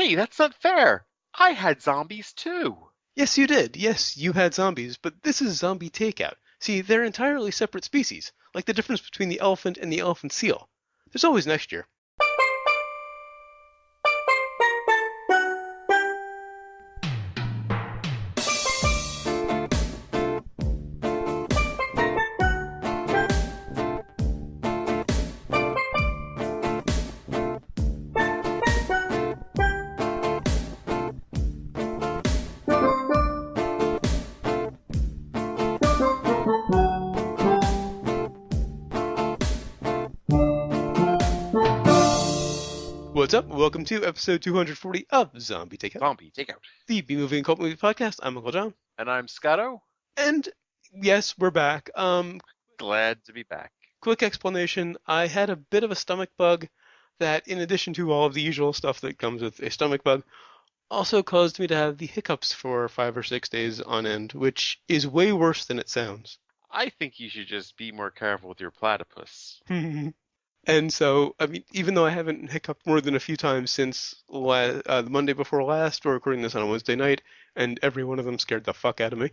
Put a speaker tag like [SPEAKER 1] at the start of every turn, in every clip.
[SPEAKER 1] Hey, that's not fair. I had zombies too.
[SPEAKER 2] Yes, you did. Yes, you had zombies, but this is zombie takeout. See, they're entirely separate species, like the difference between the elephant and the elephant seal. There's always next year. What's up? Welcome to episode 240 of Zombie Takeout,
[SPEAKER 1] Zombie takeout.
[SPEAKER 2] the B-movie and cult movie podcast. I'm Uncle John,
[SPEAKER 1] And I'm Scotto.
[SPEAKER 2] and yes, we're back.
[SPEAKER 1] Glad to be back.
[SPEAKER 2] Quick explanation. I had a bit of a stomach bug that, in addition to all of the usual stuff that comes with a stomach bug, also caused me to have the hiccups for 5 or 6 days on end, which is way worse than it sounds.
[SPEAKER 1] I think you should just be more careful with your platypus.
[SPEAKER 2] And so, I mean, even though I haven't hiccuped more than a few times since the Monday before last, we're recording this on a Wednesday night, and every one of them scared the fuck out of me.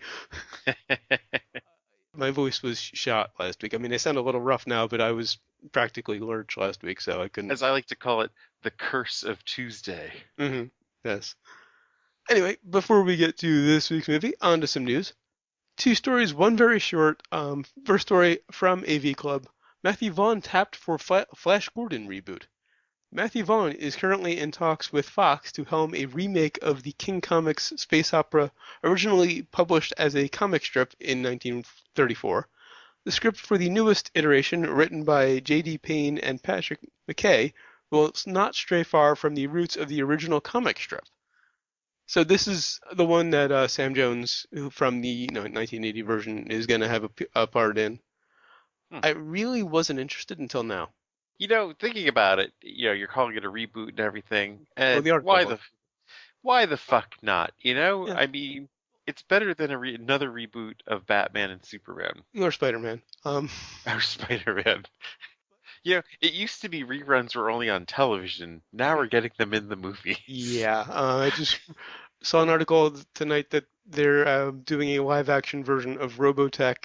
[SPEAKER 2] My voice was shot last week. I mean, I sound a little rough now, but I was practically lurch last week, so I couldn't.
[SPEAKER 1] As I like to call it, the curse of Tuesday.
[SPEAKER 2] Yes. Anyway, before we get to this week's movie, on to some news. 2 stories, one very short. First story from AV Club. Matthew Vaughn tapped for Flash Gordon reboot. Matthew Vaughn is currently in talks with Fox to helm a remake of the King Comics space opera originally published as a comic strip in 1934. The script for the newest iteration, written by J.D. Payne and Patrick McKay, will not stray far from the roots of the original comic strip. So this is the one that Sam Jones, who from the 1980 version, is going to have a part in. I really wasn't interested until now.
[SPEAKER 1] Thinking about it, you're calling it a reboot and everything. And
[SPEAKER 2] the
[SPEAKER 1] why the fuck not?
[SPEAKER 2] Yeah.
[SPEAKER 1] I mean, it's better than another reboot of Batman and Superman.
[SPEAKER 2] Or Spider-Man.
[SPEAKER 1] Or Spider-Man. It used to be reruns were only on television. Now we're getting them in the movies.
[SPEAKER 2] Yeah, I just saw an article tonight that they're doing a live-action version of Robotech.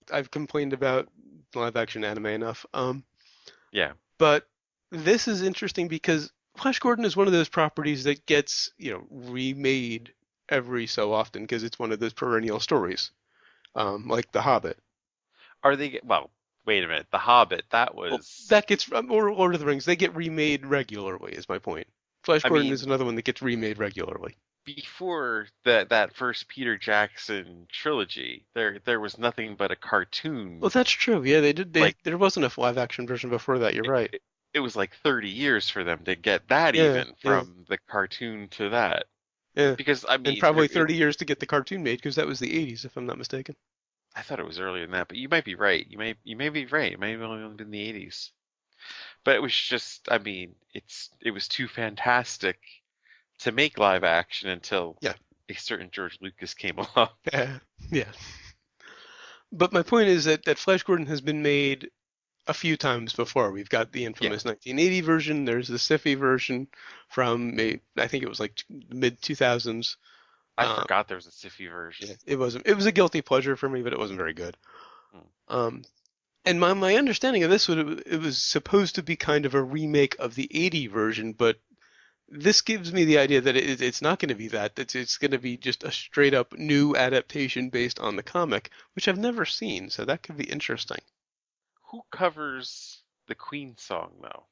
[SPEAKER 2] I've complained about live-action anime enough.
[SPEAKER 1] Yeah.
[SPEAKER 2] But this is interesting because Flash Gordon is one of those properties that gets, remade every so often because it's one of those perennial stories, like The Hobbit.
[SPEAKER 1] Are they? Well, wait a minute. The Hobbit. That was
[SPEAKER 2] that gets or Lord of the Rings. They get remade regularly. Is my point. Flash Gordon is another one that gets remade regularly.
[SPEAKER 1] Before that first Peter Jackson trilogy, there was nothing but a cartoon.
[SPEAKER 2] Well, that's true. Yeah, they did. There wasn't a live-action version before that. You're right.
[SPEAKER 1] It was like 30 years for them to get that from the cartoon to that.
[SPEAKER 2] Yeah.
[SPEAKER 1] Because
[SPEAKER 2] and probably 30 years to get the cartoon made because that was the 80s, if I'm not mistaken.
[SPEAKER 1] I thought it was earlier than that, but you might be right. You may be right. It may have only been the 80s. But it was just, it was too fantastic to make live action until a certain George Lucas came along.
[SPEAKER 2] Yeah. But my point is that Flash Gordon has been made a few times before. We've got the infamous 1980 version. There's the sci-fi version from, I think it was like mid-2000s.
[SPEAKER 1] I forgot there was a sci-fi version.
[SPEAKER 2] Yeah, it was a guilty pleasure for me, but it wasn't very good. And my understanding of this it was supposed to be kind of a remake of the 80 version, but this gives me the idea that it's not going to be that. It's going to be just a straight up new adaptation based on the comic, which I've never seen, so that could be interesting.
[SPEAKER 1] Who covers the Queen song, though?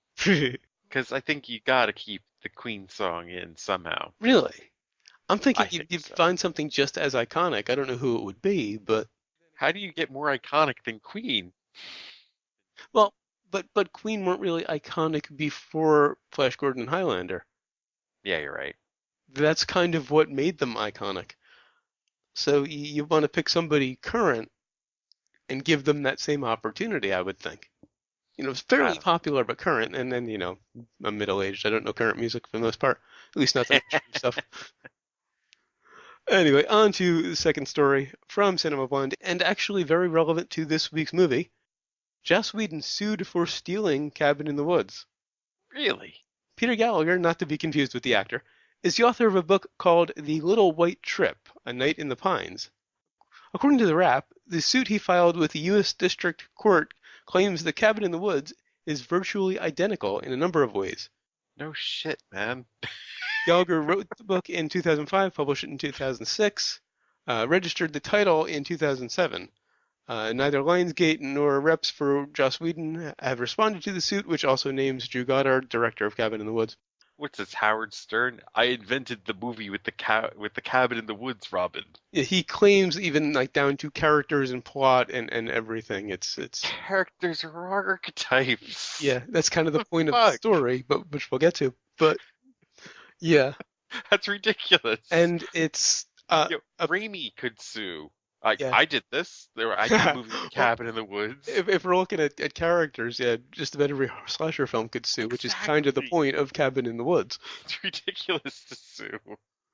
[SPEAKER 1] Because I think you got to keep the Queen song in somehow.
[SPEAKER 2] Really? I'm thinking you'd find something just as iconic. I don't know who it would be, but...
[SPEAKER 1] How do you get more iconic than Queen?
[SPEAKER 2] Well, but Queen weren't really iconic before Flash Gordon and Highlander.
[SPEAKER 1] Yeah, you're right.
[SPEAKER 2] That's kind of what made them iconic. So you want to pick somebody current and give them that same opportunity, I would think. It's fairly popular but current, and then, I'm middle-aged. I don't know current music for the most part. At least not the stuff. Anyway, on to the second story from Cinema Blend, and actually very relevant to this week's movie. Joss Whedon sued for stealing Cabin in the Woods.
[SPEAKER 1] Really?
[SPEAKER 2] Peter Gallagher, not to be confused with the actor, is the author of a book called The Little White Trip: A Night in the Pines. According to the Wrap, the suit he filed with the U.S. District Court claims The Cabin in the Woods is virtually identical in a number of ways.
[SPEAKER 1] No shit, man.
[SPEAKER 2] Gallagher wrote the book in 2005, published it in 2006, registered the title in 2007. Neither Lionsgate nor reps for Joss Whedon have responded to the suit, which also names Drew Goddard, director of Cabin in the Woods.
[SPEAKER 1] What's this, Howard Stern? I invented the movie with the cabin in the woods, Robin.
[SPEAKER 2] Yeah, he claims even like down to characters and plot and everything. It's
[SPEAKER 1] Characters are archetypes.
[SPEAKER 2] yeah, that's kind of the
[SPEAKER 1] The
[SPEAKER 2] point of the
[SPEAKER 1] fuck?
[SPEAKER 2] story, but which we'll get to. But yeah,
[SPEAKER 1] That's ridiculous.
[SPEAKER 2] and it's
[SPEAKER 1] Raimi could sue.
[SPEAKER 2] yeah.
[SPEAKER 1] I did this. I did a movie with the cabin in the woods.
[SPEAKER 2] If we're looking at characters, yeah, just about every slasher film could sue, which is kind of the
[SPEAKER 1] Exactly.
[SPEAKER 2] point of Cabin in the Woods.
[SPEAKER 1] It's ridiculous to sue.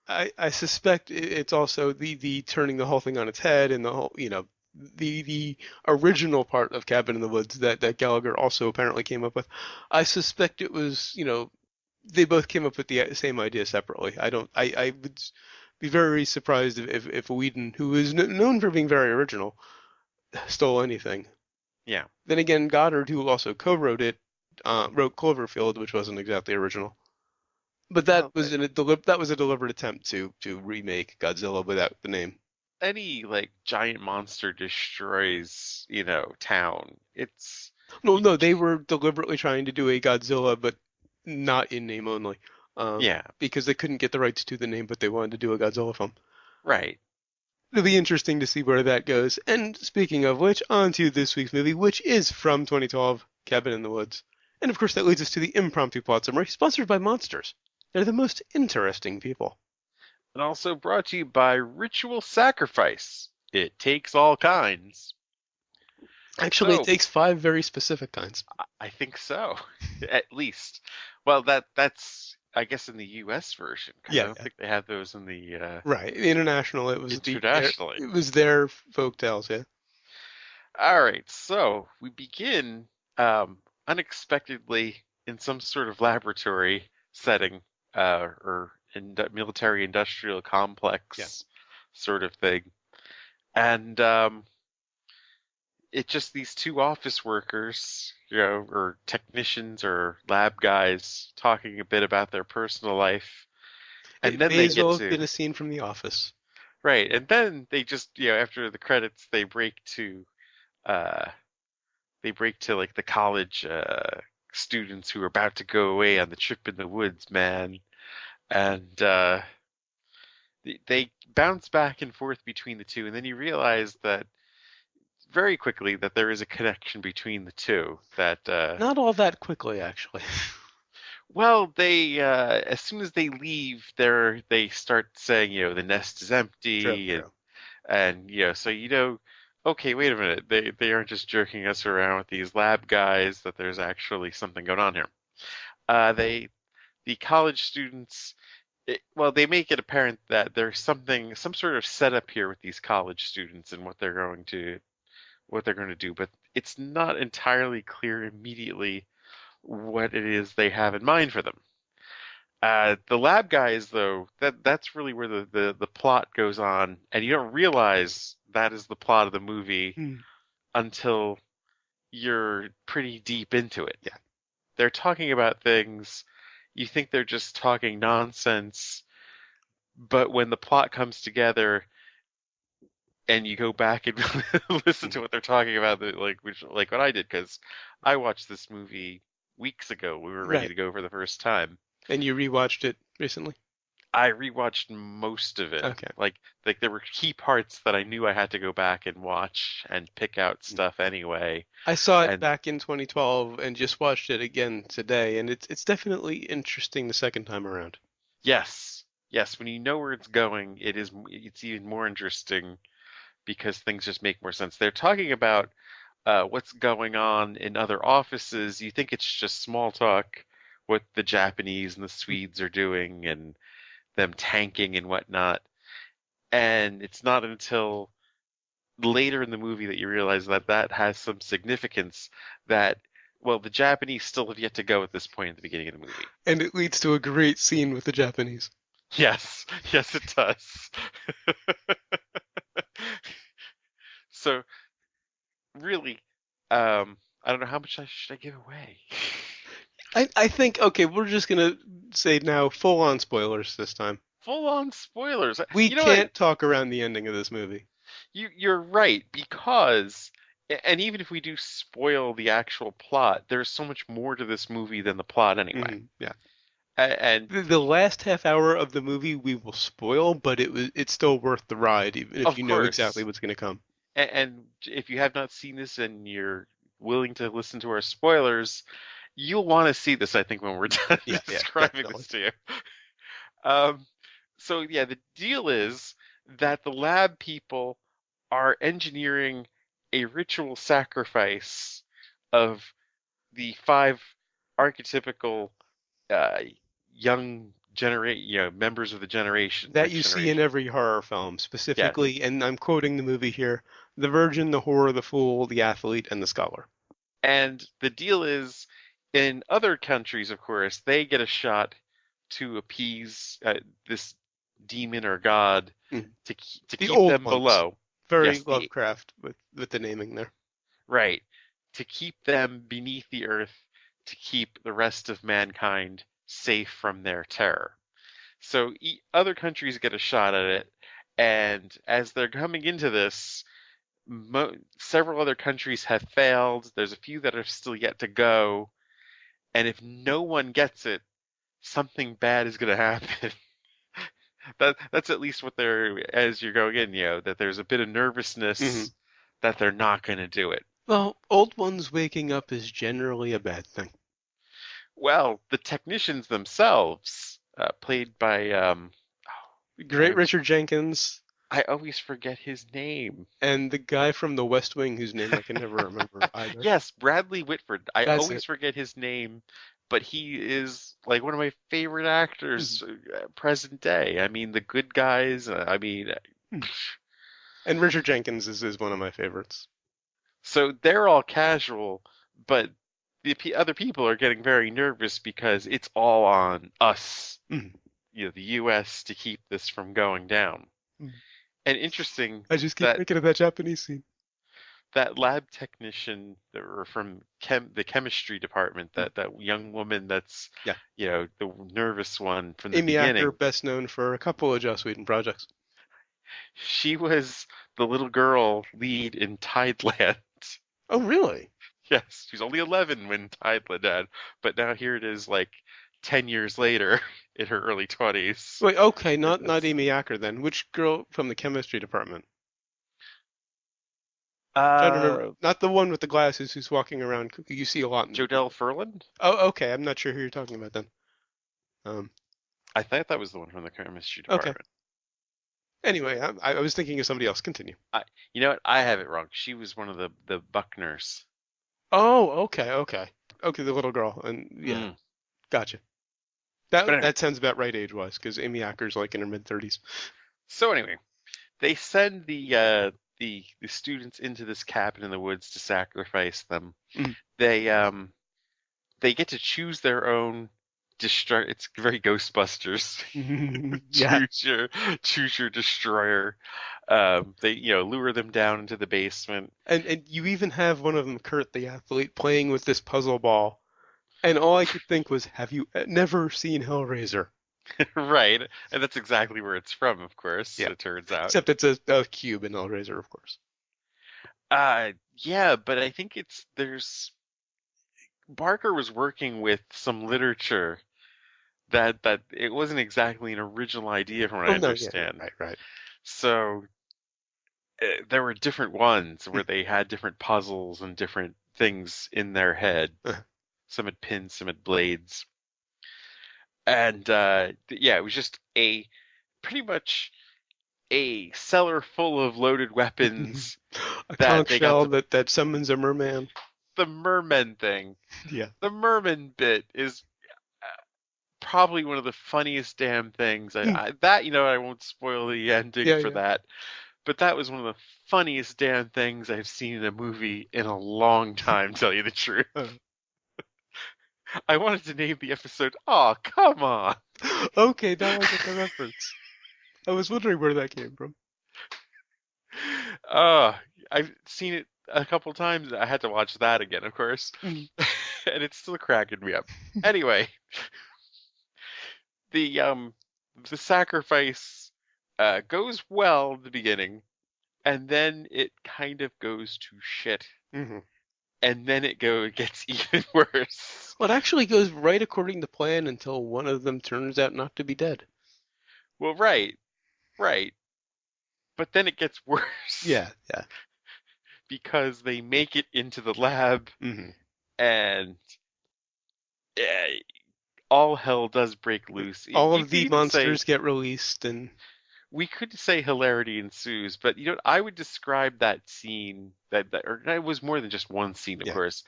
[SPEAKER 2] I suspect it's also the turning the whole thing on its head and the whole, the original part of Cabin in the Woods that Gallagher also apparently came up with. I suspect it was, they both came up with the same idea separately. I would be very surprised if Whedon, who is known for being very original, stole anything.
[SPEAKER 1] Yeah.
[SPEAKER 2] Then again, Goddard, who also co-wrote it, wrote Cloverfield, which wasn't exactly original. But that
[SPEAKER 1] Well,
[SPEAKER 2] was a deliberate attempt to remake Godzilla without the name.
[SPEAKER 1] any like giant monster destroys, town. It's
[SPEAKER 2] No, they were deliberately trying to do a Godzilla, but not in name only.
[SPEAKER 1] yeah,
[SPEAKER 2] Because they couldn't get the rights to the name, but they wanted to do a Godzilla film.
[SPEAKER 1] right.
[SPEAKER 2] It'll be interesting to see where that goes. And speaking of which, on to this week's movie, which is from 2012, Cabin in the Woods. And of course, that leads us to the impromptu plot summary, sponsored by Monsters. They're the most interesting people.
[SPEAKER 1] And also brought to you by Ritual Sacrifice. It takes all kinds.
[SPEAKER 2] Actually,
[SPEAKER 1] So,
[SPEAKER 2] it takes 5 very specific kinds.
[SPEAKER 1] I think so, at least. Well, that's I guess in the U.S. version, because I
[SPEAKER 2] Yeah,
[SPEAKER 1] don't think they have those in the
[SPEAKER 2] right. International,
[SPEAKER 1] internationally.
[SPEAKER 2] it was their folk tales, yeah.
[SPEAKER 1] All right, so we begin unexpectedly in some sort of laboratory setting, or in military industrial complex
[SPEAKER 2] Yeah.
[SPEAKER 1] sort of thing, and it just these two office workers, or technicians or lab guys talking a bit about their personal life, and
[SPEAKER 2] It
[SPEAKER 1] then
[SPEAKER 2] may
[SPEAKER 1] they
[SPEAKER 2] as
[SPEAKER 1] get
[SPEAKER 2] well have
[SPEAKER 1] to
[SPEAKER 2] been a scene from The Office.
[SPEAKER 1] right, and then they just after the credits uh they break to like the college students who are about to go away on the trip in the woods, man, and they bounce back and forth between the two, and then you realize that very quickly that there is a connection between the two. That
[SPEAKER 2] Not all that quickly, actually.
[SPEAKER 1] well, they as soon as they leave, they start saying, the nest is empty,
[SPEAKER 2] True.
[SPEAKER 1] and so okay, wait a minute, they aren't just jerking us around with these lab guys. That there's actually something going on here. The college students, well, they make it apparent that there's some sort of setup here with these college students and what they're going to do, but it's not entirely clear immediately what it is they have in mind for them. The lab guys, though, that's really where the plot goes on, and you don't realize that is the plot of the movie
[SPEAKER 2] Hmm.
[SPEAKER 1] until you're pretty deep into it.
[SPEAKER 2] Yeah.
[SPEAKER 1] They're talking about things, you think they're just talking nonsense, but when the plot comes together and you go back and listen to what they're talking about, like what I did, because I watched this movie weeks ago. We were ready
[SPEAKER 2] Right.
[SPEAKER 1] to go for the first time.
[SPEAKER 2] And you rewatched it recently?
[SPEAKER 1] I rewatched most of it.
[SPEAKER 2] Okay.
[SPEAKER 1] Like there were key parts that I knew I had to go back and watch and pick out stuff anyway.
[SPEAKER 2] I saw it
[SPEAKER 1] And
[SPEAKER 2] back in 2012 and just watched it again today, and it's definitely interesting the second time around.
[SPEAKER 1] yes, yes, when you know where it's going, it's even more interesting because things just make more sense. They're talking about what's going on in other offices. You think it's just small talk, what the Japanese and the Swedes are doing and them tanking and whatnot. And it's not until later in the movie that you realize that that has some significance, that Well, the Japanese still have yet to go at this point at the beginning of the movie.
[SPEAKER 2] And it leads to a great scene with the Japanese.
[SPEAKER 1] Yes, yes, it does. So really, I don't know how much should I give away.
[SPEAKER 2] I think, okay, we're just gonna say now full on spoilers this time.
[SPEAKER 1] Full on spoilers.
[SPEAKER 2] We
[SPEAKER 1] You know what?
[SPEAKER 2] can't talk around the ending of this movie.
[SPEAKER 1] You're right because, and even if we do spoil the actual plot, there's so much more to this movie than the plot anyway.
[SPEAKER 2] Yeah.
[SPEAKER 1] And
[SPEAKER 2] The last half hour of the movie we will spoil, but it's still worth the ride, even if
[SPEAKER 1] of
[SPEAKER 2] you know exactly
[SPEAKER 1] course,
[SPEAKER 2] what's gonna come.
[SPEAKER 1] and if you have not seen this and you're willing to listen to our spoilers, you'll want to see this, I think, when we're done
[SPEAKER 2] Yeah,
[SPEAKER 1] describing
[SPEAKER 2] definitely.
[SPEAKER 1] this to you. Um, so yeah, the deal is that the lab people are engineering a ritual sacrifice of the five archetypical uh, young members of the generation,
[SPEAKER 2] That
[SPEAKER 1] next
[SPEAKER 2] you see in
[SPEAKER 1] generation.
[SPEAKER 2] every horror film,
[SPEAKER 1] Yes,
[SPEAKER 2] specifically, and I'm quoting the movie here: the virgin, the whore, the fool, the athlete, and the scholar.
[SPEAKER 1] and the deal is, in other countries, of course, they get a shot to appease this demon or god
[SPEAKER 2] Mm.
[SPEAKER 1] to
[SPEAKER 2] The
[SPEAKER 1] keep
[SPEAKER 2] old
[SPEAKER 1] them
[SPEAKER 2] ones,
[SPEAKER 1] below.
[SPEAKER 2] very
[SPEAKER 1] Yes, the
[SPEAKER 2] Lovecraft with the naming there.
[SPEAKER 1] right, to keep them beneath the earth, to keep the rest of mankind safe from their terror. So other countries get a shot at it, and as they're coming into this, several other countries have failed. There's a few that are still yet to go, and if no one gets it, something bad is going to happen. That's at least what they're as you're going in, that there's a bit of
[SPEAKER 2] Hmm.
[SPEAKER 1] nervousness that they're not going to do it.
[SPEAKER 2] Well, old ones waking up is generally a bad thing.
[SPEAKER 1] Well, the technicians themselves, played by
[SPEAKER 2] Great Richard Jenkins
[SPEAKER 1] I always forget his name.
[SPEAKER 2] and the guy from The West Wing, whose name I can never remember either.
[SPEAKER 1] Yes, Bradley Whitford. I
[SPEAKER 2] That's it.
[SPEAKER 1] always forget his name, but he is like one of my favorite
[SPEAKER 2] Mhm.
[SPEAKER 1] actors present day. I mean, the good guys. I mean,
[SPEAKER 2] Mhm. And Richard Jenkins is one of my favorites.
[SPEAKER 1] so they're all casual, but the other people are getting very nervous because it's all on us,
[SPEAKER 2] Mhm.
[SPEAKER 1] the U.S., to keep this from going down.
[SPEAKER 2] Mhm.
[SPEAKER 1] And interesting
[SPEAKER 2] I just keep
[SPEAKER 1] that
[SPEAKER 2] thinking of that Japanese scene.
[SPEAKER 1] that lab technician that were from the chemistry department,
[SPEAKER 2] Mhm.
[SPEAKER 1] that young woman that's,
[SPEAKER 2] Yeah.
[SPEAKER 1] the nervous one from the
[SPEAKER 2] Amy Acker,
[SPEAKER 1] beginning,
[SPEAKER 2] best known for a couple of Joss Whedon projects.
[SPEAKER 1] she was the little girl lead in Tideland.
[SPEAKER 2] Oh, really?
[SPEAKER 1] Yes, she's only 11 when Tideland had, but now here it is like 10 years later in her early 20s.
[SPEAKER 2] Wait, okay,
[SPEAKER 1] And
[SPEAKER 2] not Amy Acker then. Which girl from the chemistry department? Trying to remember.
[SPEAKER 1] uh,
[SPEAKER 2] Not the one with the glasses who's walking around. You see a lot in the
[SPEAKER 1] Jodelle
[SPEAKER 2] movie.
[SPEAKER 1] Ferland?
[SPEAKER 2] Oh, okay. I'm not sure who you're talking about then. Um,
[SPEAKER 1] I thought that was the one from the chemistry
[SPEAKER 2] okay.
[SPEAKER 1] department.
[SPEAKER 2] Anyway, I was thinking of somebody else. Continue.
[SPEAKER 1] I, you know what? I have it wrong. She was one of the Buckners.
[SPEAKER 2] Oh, okay, okay. Okay, the little girl. And yeah,
[SPEAKER 1] Mm.
[SPEAKER 2] gotcha.
[SPEAKER 1] But anyway,
[SPEAKER 2] That sounds about right age-wise, because Amy Acker's like in her mid-30s.
[SPEAKER 1] so anyway, they send the students into this cabin in the woods to sacrifice them.
[SPEAKER 2] Mm.
[SPEAKER 1] They they get to choose their own destroy. It's very Ghostbusters.
[SPEAKER 2] Yeah.
[SPEAKER 1] choose your choose your destroyer. They lure them down into the basement.
[SPEAKER 2] And you even have one of them, Kurt the athlete, playing with this puzzle ball. And all I could think was, have you never seen Hellraiser?
[SPEAKER 1] Right, and that's exactly where it's from, of course.
[SPEAKER 2] Yeah.
[SPEAKER 1] It turns out.
[SPEAKER 2] Except it's a cube in Hellraiser, of course.
[SPEAKER 1] Yeah, but I think there's Barker was working with some literature that it wasn't exactly an original idea from what
[SPEAKER 2] Oh
[SPEAKER 1] I
[SPEAKER 2] no, yeah,
[SPEAKER 1] understand.
[SPEAKER 2] right, right.
[SPEAKER 1] So there were different ones
[SPEAKER 2] Hmm.
[SPEAKER 1] where they had different puzzles and different things in their head.
[SPEAKER 2] Uh,
[SPEAKER 1] Some had pins, some had blades, and yeah, it was just a pretty much a cellar full of loaded weapons
[SPEAKER 2] a
[SPEAKER 1] that
[SPEAKER 2] conch
[SPEAKER 1] they got
[SPEAKER 2] shell
[SPEAKER 1] to
[SPEAKER 2] that summons a merman.
[SPEAKER 1] the merman thing.
[SPEAKER 2] Yeah.
[SPEAKER 1] The merman bit is probably one of the funniest damn things.
[SPEAKER 2] Hmm.
[SPEAKER 1] I won't spoil the ending
[SPEAKER 2] Yeah,
[SPEAKER 1] for
[SPEAKER 2] yeah.
[SPEAKER 1] that, but that was one of the funniest damn things I've seen in a movie in a long time, tell you the truth. I wanted to name the episode. Oh, come on.
[SPEAKER 2] Okay, now I get the reference. I was wondering where that came from.
[SPEAKER 1] Uh, I've seen it a couple times. I had to watch that again, of course,
[SPEAKER 2] Mhm.
[SPEAKER 1] and it's still cracking me up. Anyway, the um the sacrifice goes well in the beginning, and then it kind of goes to shit,
[SPEAKER 2] Mhm.
[SPEAKER 1] and then it gets even worse.
[SPEAKER 2] Well, it actually goes right according to plan until one of them turns out not to be dead.
[SPEAKER 1] Well, right, right, but then it gets worse
[SPEAKER 2] Yeah, yeah.
[SPEAKER 1] because they make it into the lab,
[SPEAKER 2] Hmm.
[SPEAKER 1] and uh, all hell does break loose.
[SPEAKER 2] All
[SPEAKER 1] You
[SPEAKER 2] of
[SPEAKER 1] could
[SPEAKER 2] the
[SPEAKER 1] even say
[SPEAKER 2] monsters get released, and
[SPEAKER 1] we could say hilarity ensues, but I would describe that scene that or it was more than just one scene, of
[SPEAKER 2] yeah.
[SPEAKER 1] course.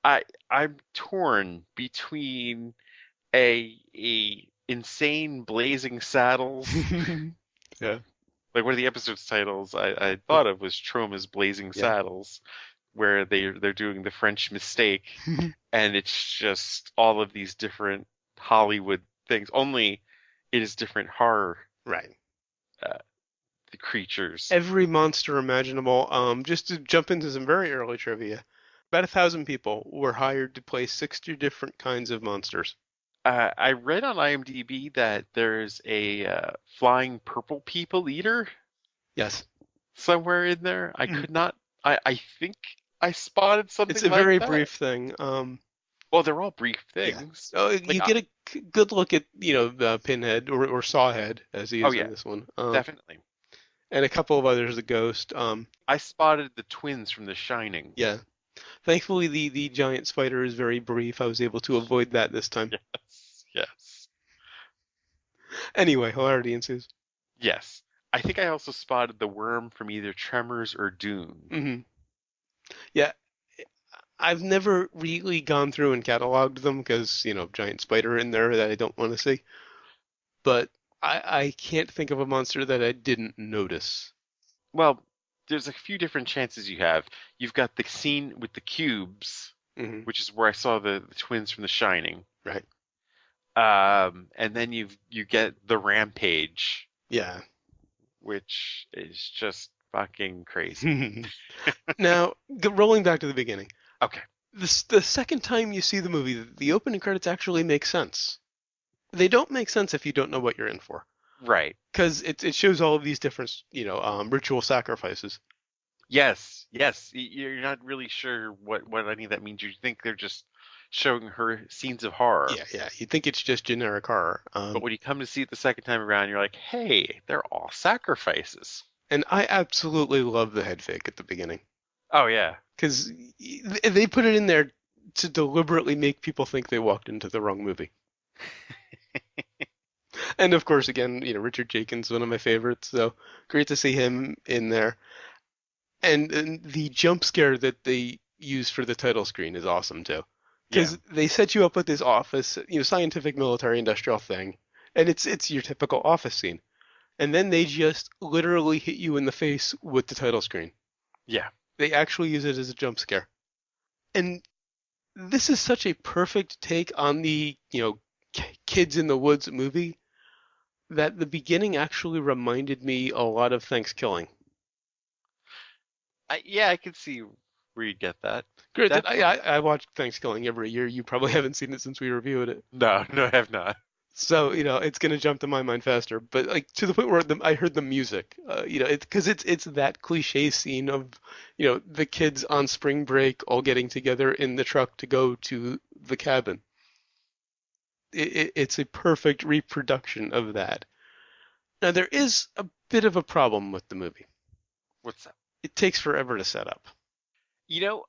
[SPEAKER 1] I'm torn between a insane blazing saddles,
[SPEAKER 2] Yeah,
[SPEAKER 1] like one of the episode's titles I thought of was Troma's Blazing
[SPEAKER 2] yeah.
[SPEAKER 1] Saddles, where they're doing the French mistake, and it's just all of these different Hollywood things. Only it is different horror
[SPEAKER 2] Right.
[SPEAKER 1] uh, the creatures.
[SPEAKER 2] Every monster imaginable. Just to jump into some very early trivia, about 1,000 people were hired to play 60 different kinds of monsters.
[SPEAKER 1] I read on IMDb that there's a flying purple people eater
[SPEAKER 2] Yes.
[SPEAKER 1] somewhere in there. I
[SPEAKER 2] Mhm.
[SPEAKER 1] could not. I think I spotted
[SPEAKER 2] It's
[SPEAKER 1] something
[SPEAKER 2] a
[SPEAKER 1] like
[SPEAKER 2] very
[SPEAKER 1] that.
[SPEAKER 2] brief thing.
[SPEAKER 1] Well, they're all brief
[SPEAKER 2] Yeah.
[SPEAKER 1] things.
[SPEAKER 2] Oh,
[SPEAKER 1] Like,
[SPEAKER 2] you get a good look at, the Pinhead or Sawhead as he
[SPEAKER 1] oh
[SPEAKER 2] is
[SPEAKER 1] yeah,
[SPEAKER 2] in this one.
[SPEAKER 1] definitely.
[SPEAKER 2] And a couple of others, the Ghost.
[SPEAKER 1] I spotted the twins from The Shining.
[SPEAKER 2] Yeah. Thankfully, the giant spider is very brief. I was able to avoid that this time.
[SPEAKER 1] Yes, yes,
[SPEAKER 2] Anyway, hilarity ensues.
[SPEAKER 1] yes. I think I also spotted the worm from either Tremors or Dune.
[SPEAKER 2] Hmm. Yeah, I've never really gone through and cataloged them because, giant spider in there that I don't want to see. But I can't think of a monster that I didn't notice.
[SPEAKER 1] Well, there's a few different chances you have. You've got the scene with the cubes,
[SPEAKER 2] Hmm.
[SPEAKER 1] which is where I saw the twins from The Shining.
[SPEAKER 2] Right.
[SPEAKER 1] And then you get the rampage,
[SPEAKER 2] Yeah.
[SPEAKER 1] which is just fucking crazy.
[SPEAKER 2] Now, rolling back to the beginning.
[SPEAKER 1] Okay,
[SPEAKER 2] The second time you see the movie, the opening credits actually make sense. They don't make sense if you don't know what you're in for,
[SPEAKER 1] right.
[SPEAKER 2] because it shows all of these different, ritual sacrifices.
[SPEAKER 1] Yes, yes. You're not really sure what any of that means. You think they're just showing her scenes of horror.
[SPEAKER 2] Yeah, yeah. You think it's just generic horror.
[SPEAKER 1] But when you come to see it the second time around, you're like, hey, they're all sacrifices.
[SPEAKER 2] And I absolutely love the head fake at the beginning,
[SPEAKER 1] Oh yeah.
[SPEAKER 2] because they put it in there to deliberately make people think they walked into the wrong movie. And of course, again, Richard Jenkins, one of my favorites, so great to see him in there. And the jump scare that they use for the title screen is awesome too,
[SPEAKER 1] Yeah.
[SPEAKER 2] because they set you up with this office, scientific, military, industrial thing, and it's your typical office scene, and then they just literally hit you in the face with the title screen.
[SPEAKER 1] Yeah.
[SPEAKER 2] They actually use it as a jump scare, and this is such a perfect take on the kids in the woods movie that the beginning actually reminded me a lot of Thanksgiving.
[SPEAKER 1] I can see where you get that.
[SPEAKER 2] Granted,
[SPEAKER 1] Definitely.
[SPEAKER 2] I watch Thanksgiving every year. You probably haven't seen it since we reviewed it.
[SPEAKER 1] No, no, I have not.
[SPEAKER 2] So, it's gonna jump to my mind faster. But like to the point where I heard the music, because it's that cliche scene of, the kids on spring break all getting together in the truck to go to the cabin. It's a perfect reproduction of that. Now there is a bit of a problem with the movie.
[SPEAKER 1] What's that?
[SPEAKER 2] It takes forever to set up.
[SPEAKER 1] You know,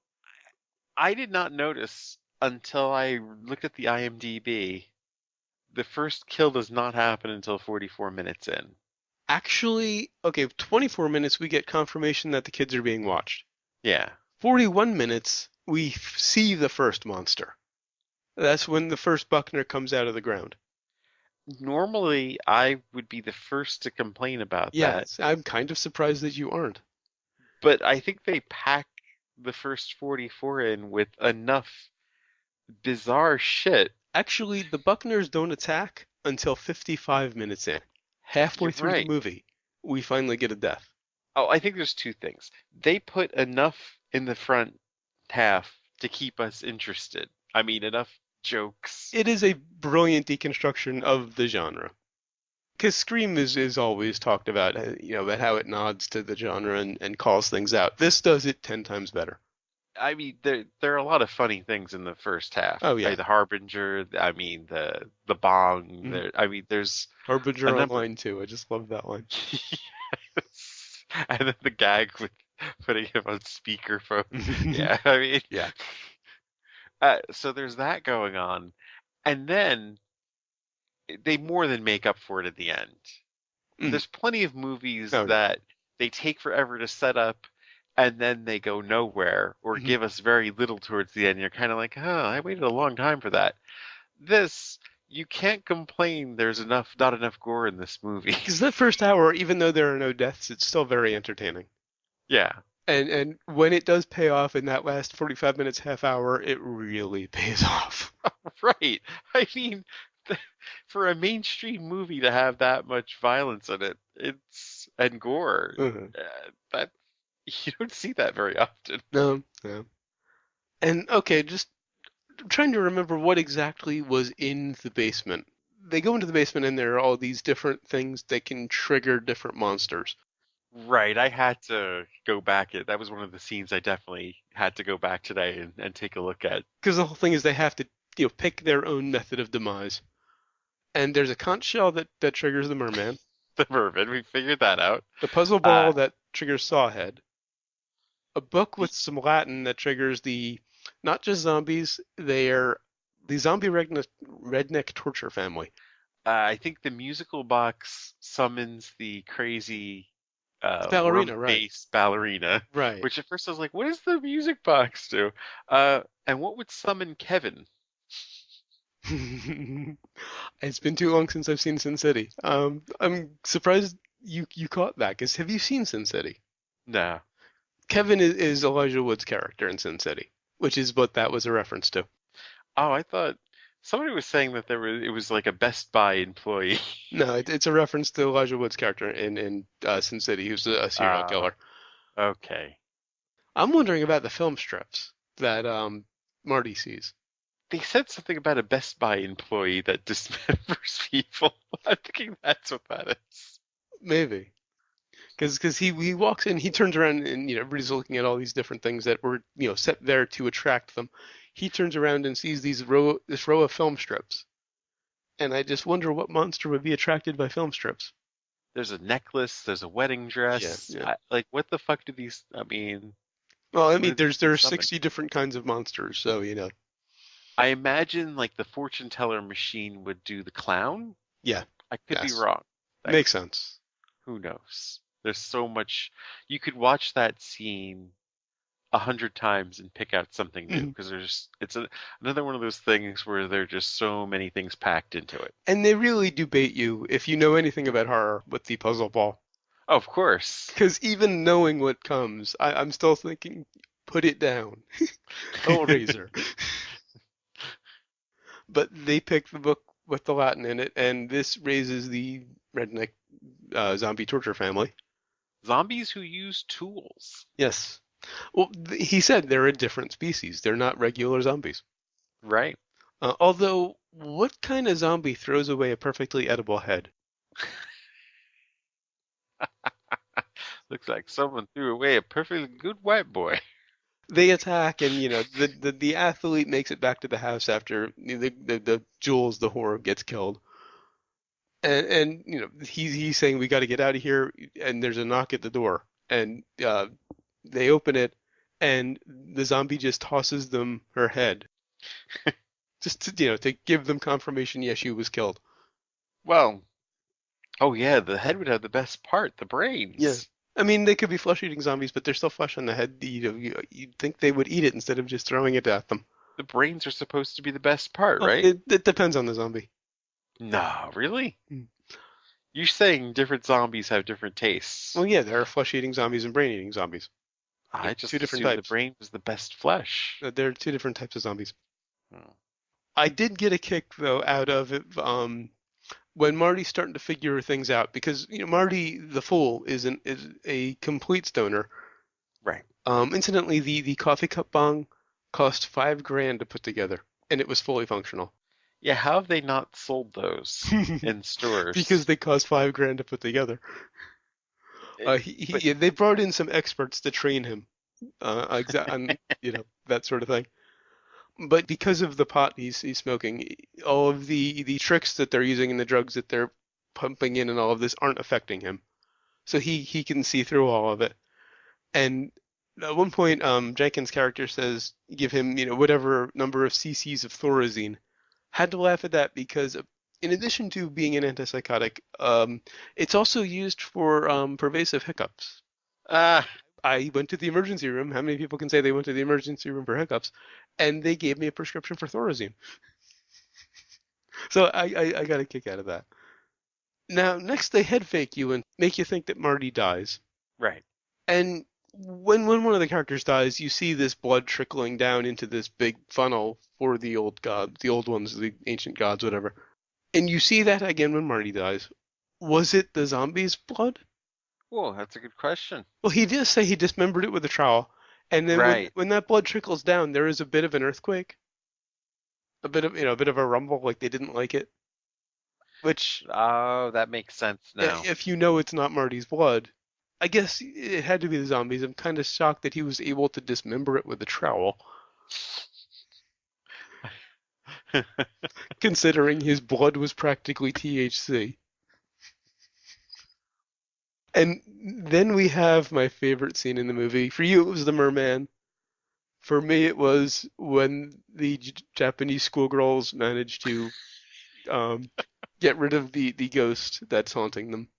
[SPEAKER 1] I did not notice until I looked at the IMDb. The first kill does not happen until 44 minutes in.
[SPEAKER 2] Actually, okay, 24 minutes we get confirmation that the kids are being watched.
[SPEAKER 1] Yeah.
[SPEAKER 2] 41 minutes we see the first monster. That's when the first Buckner comes out of the ground.
[SPEAKER 1] Normally, I would be the first to complain about that,
[SPEAKER 2] Yes, I'm kind of surprised that you aren't.
[SPEAKER 1] but I think they pack the first 44 in with enough bizarre shit.
[SPEAKER 2] Actually, the Buckners don't attack until 55 minutes in. Halfway
[SPEAKER 1] You're
[SPEAKER 2] through the
[SPEAKER 1] right.
[SPEAKER 2] movie, we finally get a death.
[SPEAKER 1] Oh, I think there's two things. They put enough in the front half to keep us interested. I mean, enough jokes.
[SPEAKER 2] It is a brilliant deconstruction of the genre. Because Scream is always talked about, about how it nods to the genre and calls things out. This does it 10 times better.
[SPEAKER 1] I mean, there are a lot of funny things in the first half.
[SPEAKER 2] Oh, yeah.
[SPEAKER 1] The Harbinger. I mean, the bong.
[SPEAKER 2] Mhm.
[SPEAKER 1] I mean, there's a
[SPEAKER 2] Harbinger on
[SPEAKER 1] number.
[SPEAKER 2] line 2. I just love that line.
[SPEAKER 1] Yes. And then the gag with putting him on speakerphone. Yeah, I mean,
[SPEAKER 2] Yeah.
[SPEAKER 1] so there's that going on, and then they more than make up for it at the end.
[SPEAKER 2] Mm.
[SPEAKER 1] There's plenty of movies
[SPEAKER 2] Oh,
[SPEAKER 1] that they take forever to set up, and then they go nowhere or
[SPEAKER 2] no.
[SPEAKER 1] give us very little towards the end. You're kind of like, oh, I waited a long time for that. This, you can't complain. There's not enough gore in this movie.
[SPEAKER 2] Because that first hour, even though there are no deaths, it's still very entertaining.
[SPEAKER 1] Yeah,
[SPEAKER 2] And when it does pay off in that last 45 minutes, half hour, it really pays off.
[SPEAKER 1] right. I mean, for a mainstream movie to have that much violence in it, it's and gore,
[SPEAKER 2] Uh-huh.
[SPEAKER 1] that you don't see that very often.
[SPEAKER 2] No, no. And okay, just trying to remember what exactly was in the basement. They go into the basement and there are all these different things that can trigger different monsters.
[SPEAKER 1] Right, I had to go back. That was one of the scenes I definitely had to go back today and take a look at.
[SPEAKER 2] Because the whole thing is they have to, pick their own method of demise. And there's a conch shell that triggers the merman,
[SPEAKER 1] The Merman, we figured that out.
[SPEAKER 2] the puzzle
[SPEAKER 1] Uh,
[SPEAKER 2] ball that triggers Sawhead, a book
[SPEAKER 1] the,
[SPEAKER 2] with some Latin that triggers the not just zombies, they're the zombie redneck torture family.
[SPEAKER 1] I think the musical box summons the crazy
[SPEAKER 2] The ballerina, right?
[SPEAKER 1] worm-faced ballerina,
[SPEAKER 2] Right.
[SPEAKER 1] which at first I was like, what does the music box do? And what would summon Kevin?
[SPEAKER 2] It's been too long since I've seen Sin City. I'm surprised you caught that, because have you seen Sin City?
[SPEAKER 1] No.
[SPEAKER 2] Kevin is Elijah Wood's character in Sin City, which is what that was a reference to.
[SPEAKER 1] Oh, I thought somebody was saying that it was like a Best Buy employee.
[SPEAKER 2] No, it's a reference to Elijah Wood's character in Sin City, who's a serial
[SPEAKER 1] Uh,
[SPEAKER 2] killer.
[SPEAKER 1] okay.
[SPEAKER 2] I'm wondering about the film strips that Marty sees.
[SPEAKER 1] They said something about a Best Buy employee that dismembers people. I'm thinking that's what that is.
[SPEAKER 2] Maybe. Because he walks in, he turns around, and everybody's looking at all these different things that were set there to attract them. He turns around and sees this row of film strips, and I just wonder what monster would be attracted by film strips.
[SPEAKER 1] There's a necklace, there's a wedding
[SPEAKER 2] Yeah,
[SPEAKER 1] dress.
[SPEAKER 2] yeah.
[SPEAKER 1] Like, what the fuck do these, I mean,
[SPEAKER 2] Well, I
[SPEAKER 1] what
[SPEAKER 2] mean,
[SPEAKER 1] do these things
[SPEAKER 2] there's
[SPEAKER 1] summon?
[SPEAKER 2] 60 different kinds of monsters, so
[SPEAKER 1] I imagine like the fortune teller machine would do the clown.
[SPEAKER 2] yeah,
[SPEAKER 1] I could be
[SPEAKER 2] yes,
[SPEAKER 1] wrong. I,
[SPEAKER 2] makes sense.
[SPEAKER 1] who knows? There's so much. You could watch that scene 100 times and pick out something new
[SPEAKER 2] Mhm.
[SPEAKER 1] because another one of those things where there are just so many things packed into it.
[SPEAKER 2] And they really do bait you if you know anything about horror with the puzzle ball.
[SPEAKER 1] Oh, of course.
[SPEAKER 2] Because even knowing what comes, I'm still thinking, put it down. Hellraiser. But they pick the book with the Latin in it, and this raises the redneck zombie torture family.
[SPEAKER 1] Zombies who use tools.
[SPEAKER 2] Yes. Well, he said they're a different species. They're not regular zombies.
[SPEAKER 1] Right.
[SPEAKER 2] Although, what kind of zombie throws away a perfectly edible head?
[SPEAKER 1] Looks like someone threw away a perfectly good white boy.
[SPEAKER 2] They attack, and the athlete makes it back to the house after the Jules the whore gets killed, and he's saying we got to get out of here, and there's a knock at the door, and they open it, and the zombie just tosses them her head, just to give them confirmation, yes, she was killed.
[SPEAKER 1] Well, oh yeah, the head would have the best part, the
[SPEAKER 2] Yeah.
[SPEAKER 1] brains.
[SPEAKER 2] I mean, they could be flesh-eating zombies, but they're still flesh on the head. You'd think they would eat it instead of just throwing it at them.
[SPEAKER 1] The brains are supposed to be the best part,
[SPEAKER 2] Well,
[SPEAKER 1] right?
[SPEAKER 2] it depends on the zombie.
[SPEAKER 1] No, really?
[SPEAKER 2] Mm.
[SPEAKER 1] You're saying different zombies have different tastes.
[SPEAKER 2] Well, yeah, there are flesh-eating zombies and brain-eating zombies.
[SPEAKER 1] I just
[SPEAKER 2] Two different
[SPEAKER 1] assumed the
[SPEAKER 2] types.
[SPEAKER 1] brain was the best flesh.
[SPEAKER 2] There are two different types of zombies.
[SPEAKER 1] Oh.
[SPEAKER 2] I did get a kick though out of it when Marty's starting to figure things out because Marty the Fool is a complete stoner.
[SPEAKER 1] Right.
[SPEAKER 2] Incidentally, the coffee cup bong cost $5,000 to put together, and it was fully functional.
[SPEAKER 1] Yeah, how have they not sold those in
[SPEAKER 2] Because
[SPEAKER 1] stores?
[SPEAKER 2] they cost $5,000 to put together.
[SPEAKER 1] It, but
[SPEAKER 2] They brought in some experts to train him, on that sort of thing. But because of the pot he's smoking, all of the tricks that they're using and the drugs that they're pumping in and all of this aren't affecting him. So he can see through all of it. And at one point, Jenkins' character says, give him, whatever number of cc's of Thorazine. Had to laugh at that because in addition to being an antipsychotic, it's also used for pervasive hiccups.
[SPEAKER 1] ah,
[SPEAKER 2] I went to the emergency room. How many people can say they went to the emergency room for hiccups? And they gave me a prescription for Thorazine. So I got a kick out of that. Now, next they head fake you and make you think that Marty dies.
[SPEAKER 1] right.
[SPEAKER 2] And when one of the characters dies, you see this blood trickling down into this big funnel for the old gods, the old ones, the ancient gods, whatever. And you see that again when Marty dies. Was it the zombie's blood?
[SPEAKER 1] Well, that's a good question.
[SPEAKER 2] Well, he did say he dismembered it with a trowel, and then
[SPEAKER 1] Right.
[SPEAKER 2] when that blood trickles down, there is a bit of an earthquake, a bit of a bit of a rumble, like they didn't like it. Which,
[SPEAKER 1] Oh, that makes sense now.
[SPEAKER 2] if you know it's not Marty's blood, I guess it had to be the zombies. I'm kind of shocked that he was able to dismember it with a trowel, considering his blood was practically THC. And then we have my favorite scene in the movie. For you, it was the merman. For me, it was when the Japanese schoolgirls managed to get rid of the ghost that's haunting them.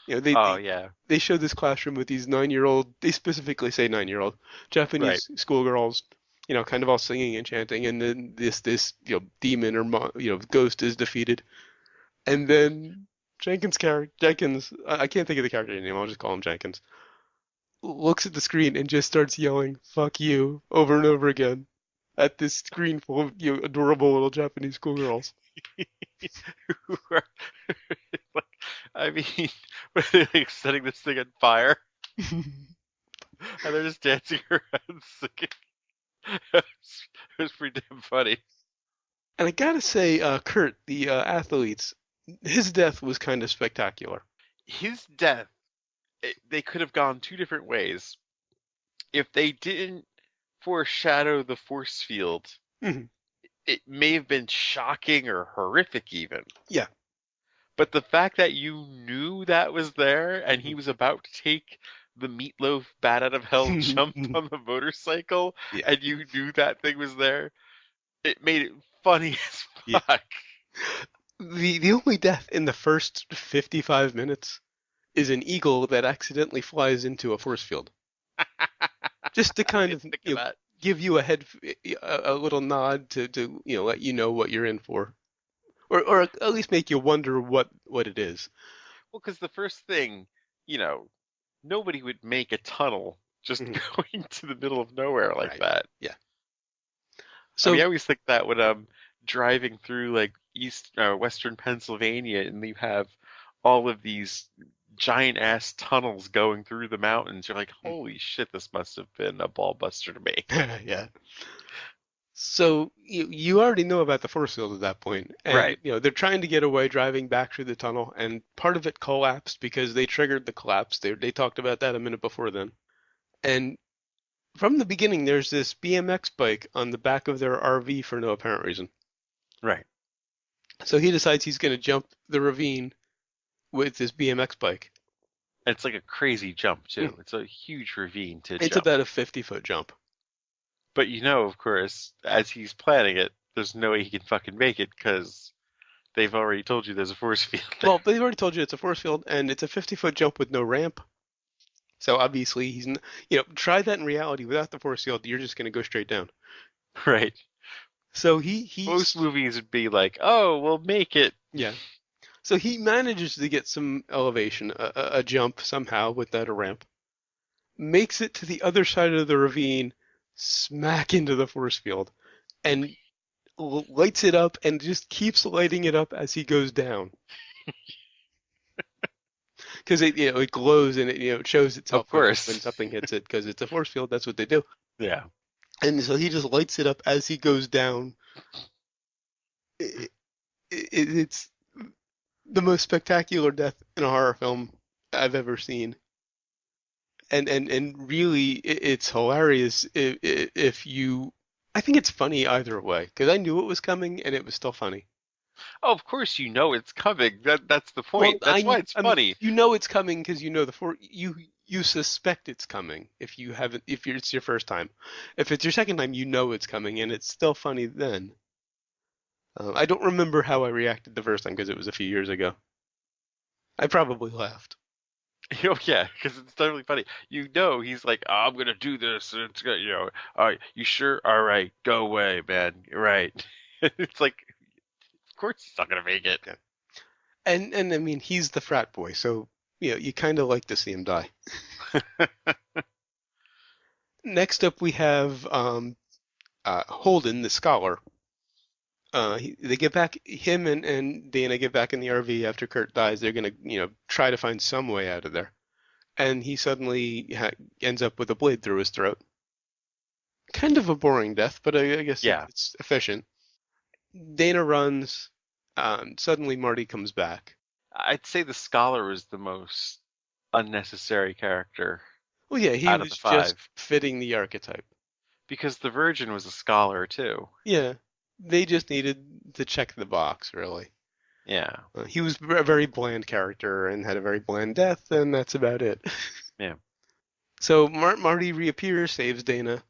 [SPEAKER 2] They,
[SPEAKER 1] Oh,
[SPEAKER 2] they
[SPEAKER 1] yeah.
[SPEAKER 2] they show this classroom with these 9-year-old. They specifically say 9-year-old
[SPEAKER 1] Right.
[SPEAKER 2] Japanese schoolgirls. Kind of all singing and chanting, and then this demon or ghost is defeated, and then Jenkins, I can't think of the character name. I'll just call him Jenkins. Looks at the screen and just starts yelling "fuck you" over and over again at this screen full of adorable little Japanese schoolgirls.
[SPEAKER 1] Like, I mean, were they like setting this thing on fire? And they're just dancing around singing. It was pretty damn funny.
[SPEAKER 2] And I gotta say, Kurt, the athletes, his death was kind of spectacular.
[SPEAKER 1] His death, they could have gone two different ways. If they didn't foreshadow the force field,
[SPEAKER 2] Mhm.
[SPEAKER 1] it may have been shocking or horrific even.
[SPEAKER 2] Yeah.
[SPEAKER 1] But the fact that you knew that was there and he
[SPEAKER 2] Mhm.
[SPEAKER 1] was about to take the meatloaf bat out of hell jump on the motorcycle
[SPEAKER 2] Yeah.
[SPEAKER 1] and you knew that thing was there, it made it funny as
[SPEAKER 2] Yeah.
[SPEAKER 1] fuck.
[SPEAKER 2] The only death in the first 55 minutes is an eagle that accidentally flies into a force field. Just to
[SPEAKER 1] I
[SPEAKER 2] kind
[SPEAKER 1] didn't
[SPEAKER 2] of
[SPEAKER 1] think of that.
[SPEAKER 2] give you a little nod to let you know what you're in for, or at least make you wonder what it is.
[SPEAKER 1] Well, because the first thing, you know, nobody would make a tunnel just
[SPEAKER 2] Mhm.
[SPEAKER 1] going to the middle of nowhere like
[SPEAKER 2] Right.
[SPEAKER 1] that.
[SPEAKER 2] Yeah.
[SPEAKER 1] I mean,
[SPEAKER 2] So
[SPEAKER 1] I always think that when I'm driving through like western Pennsylvania and you have all of these giant ass tunnels going through the mountains, you're like, holy shit, this must have been a ball buster to make.
[SPEAKER 2] yeah. So you already know about the force field at that point, and
[SPEAKER 1] Right.
[SPEAKER 2] they're trying to get away, driving back through the tunnel, and part of it collapsed because they triggered the collapse. They talked about that a minute before then, and from the beginning, there's this BMX bike on the back of their RV for no apparent reason.
[SPEAKER 1] Right.
[SPEAKER 2] So he decides he's going to jump the ravine with this BMX bike.
[SPEAKER 1] And it's like a crazy jump
[SPEAKER 2] Mm.
[SPEAKER 1] too. It's a huge ravine to
[SPEAKER 2] It's
[SPEAKER 1] jump.
[SPEAKER 2] about a 50-foot jump.
[SPEAKER 1] But of course, as he's planning it, there's no way he can fucking make it because they've already told you there's a force field there.
[SPEAKER 2] Well, they've already told you it's a force field, and it's a 50-foot jump with no ramp. So obviously try that in reality without the force field, you're just going to go straight down.
[SPEAKER 1] Right.
[SPEAKER 2] So
[SPEAKER 1] Most movies would be like, oh, we'll make it.
[SPEAKER 2] yeah. So he manages to get some elevation, a jump somehow without a ramp, makes it to the other side of the ravine, smack into the force field, and lights it up and just keeps lighting it up as he goes down. Because it glows and it shows
[SPEAKER 1] Of
[SPEAKER 2] itself when
[SPEAKER 1] course.
[SPEAKER 2] something hits it because it's a force field. That's what they do.
[SPEAKER 1] Yeah.
[SPEAKER 2] And so he just lights it up as he goes down. It's the most spectacular death in a horror film I've ever seen. And really, it's hilarious if you. I think it's funny either way because I knew it was coming and it was still funny.
[SPEAKER 1] Oh, of course you know it's coming. That's the
[SPEAKER 2] Well,
[SPEAKER 1] point. That's why it's
[SPEAKER 2] I mean,
[SPEAKER 1] funny.
[SPEAKER 2] you know it's coming because you know you suspect it's coming if you haven't if it's your first time. If it's your second time, you know it's coming and it's still funny then. I don't remember how I reacted the first time because it was a few years ago. I probably laughed.
[SPEAKER 1] Oh yeah, because it's totally funny. You know, he's like, oh, I'm gonna do this. And it's gonna, all right, you sure? All right, go away, man. You're right. It's like, of course he's not gonna make it.
[SPEAKER 2] Yeah. And I mean, he's the frat boy, so you kind of like to see him die. Next up, we have Holden, the scholar. They get back. Him and Dana get back in the RV after Kurt dies. They're gonna try to find some way out of there. And he suddenly ends up with a blade through his throat. Kind of a boring death, but I guess
[SPEAKER 1] Yeah,
[SPEAKER 2] it's efficient. Dana runs. Suddenly, Marty comes back.
[SPEAKER 1] I'd say the scholar was the most unnecessary character
[SPEAKER 2] Well, yeah, he
[SPEAKER 1] out of the
[SPEAKER 2] was just
[SPEAKER 1] five
[SPEAKER 2] fitting the archetype.
[SPEAKER 1] because the Virgin was a scholar too.
[SPEAKER 2] Yeah, they just needed to check the box, really.
[SPEAKER 1] Yeah,
[SPEAKER 2] He was a very bland character and had a very bland death, and that's about it.
[SPEAKER 1] yeah.
[SPEAKER 2] So Marty reappears, saves Dana,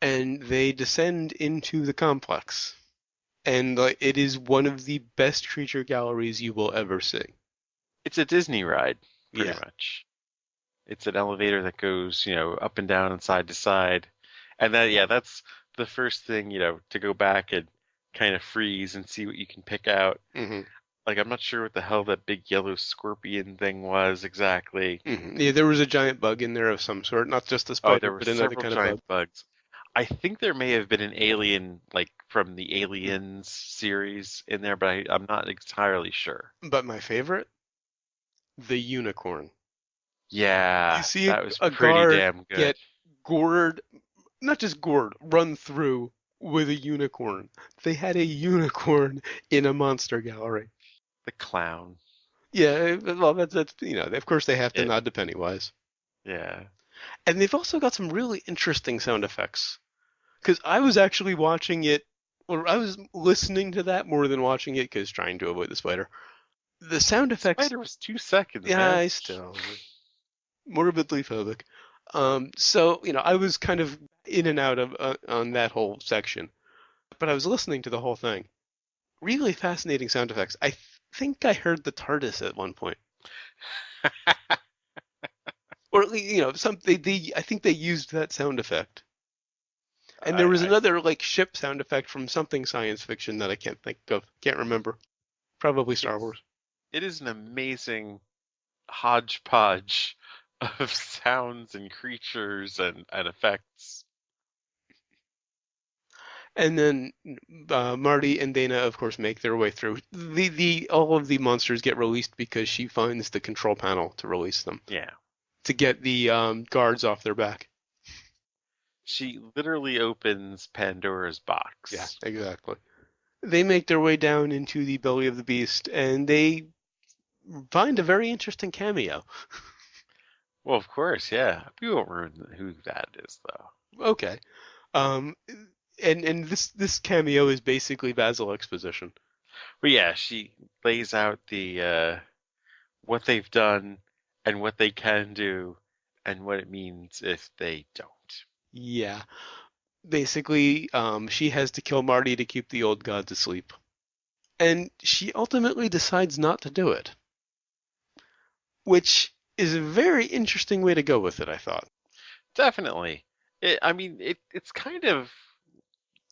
[SPEAKER 2] and they descend into the complex. And it is one of the best creature galleries you will ever see.
[SPEAKER 1] It's a Disney ride, pretty
[SPEAKER 2] Yeah.
[SPEAKER 1] much. It's an elevator that goes, up and down and side to side. And that, yeah, that's the first thing, to go back and kind of freeze and see what you can pick out.
[SPEAKER 2] hmm
[SPEAKER 1] Like, I'm not sure what the hell that big yellow scorpion thing was exactly.
[SPEAKER 2] Yeah, there was a giant bug in there of some sort, not just a
[SPEAKER 1] Oh,
[SPEAKER 2] spider,
[SPEAKER 1] there were
[SPEAKER 2] but another
[SPEAKER 1] several
[SPEAKER 2] kind of bug.
[SPEAKER 1] giant bugs. I think there may have been an alien, like from the Aliens series in there, but I'm not entirely sure.
[SPEAKER 2] But my favorite, the unicorn. You
[SPEAKER 1] Yeah,
[SPEAKER 2] see
[SPEAKER 1] that was
[SPEAKER 2] a
[SPEAKER 1] pretty
[SPEAKER 2] guard
[SPEAKER 1] damn good.
[SPEAKER 2] get gored, not just gored, run through with a unicorn. They had a unicorn in a monster gallery.
[SPEAKER 1] The clown.
[SPEAKER 2] Yeah, well, that's of course they have to
[SPEAKER 1] It,
[SPEAKER 2] nod to Pennywise.
[SPEAKER 1] yeah.
[SPEAKER 2] And they've also got some really interesting sound effects. Because I was actually watching it, or I was listening to that more than watching it, because trying to avoid the spider. The sound effects,
[SPEAKER 1] Spider was 2 seconds,
[SPEAKER 2] yeah,
[SPEAKER 1] man.
[SPEAKER 2] I still morbidly phobic. So I was kind of in and out of on that whole section, but I was listening to the whole thing. Really fascinating sound effects. I think I heard the TARDIS at one point, or at least, some I think they used that sound effect. And there was
[SPEAKER 1] I
[SPEAKER 2] another ship sound effect from something science fiction that I can't think of, can't remember. Probably Star
[SPEAKER 1] it's
[SPEAKER 2] Wars.
[SPEAKER 1] it is an amazing hodgepodge of sounds and creatures and effects.
[SPEAKER 2] And then Marty and Dana, of course, make their way through. The all of the monsters get released because she finds the control panel to release them
[SPEAKER 1] Yeah.
[SPEAKER 2] to get the guards off their back.
[SPEAKER 1] She literally opens Pandora's
[SPEAKER 2] Yeah,
[SPEAKER 1] box.
[SPEAKER 2] exactly. They make their way down into the belly of the beast, and they find a very interesting cameo.
[SPEAKER 1] Well, of course, yeah. We won't ruin who that is, though.
[SPEAKER 2] Okay. Um, and this cameo is basically Basil exposition.
[SPEAKER 1] But yeah, she lays out the what they've done and what they can do and what it means if they don't.
[SPEAKER 2] Yeah. Basically, she has to kill Marty to keep the old gods asleep. And she ultimately decides not to do it. Which is a very interesting way to go with it, I thought.
[SPEAKER 1] Definitely. I mean, it's kind of,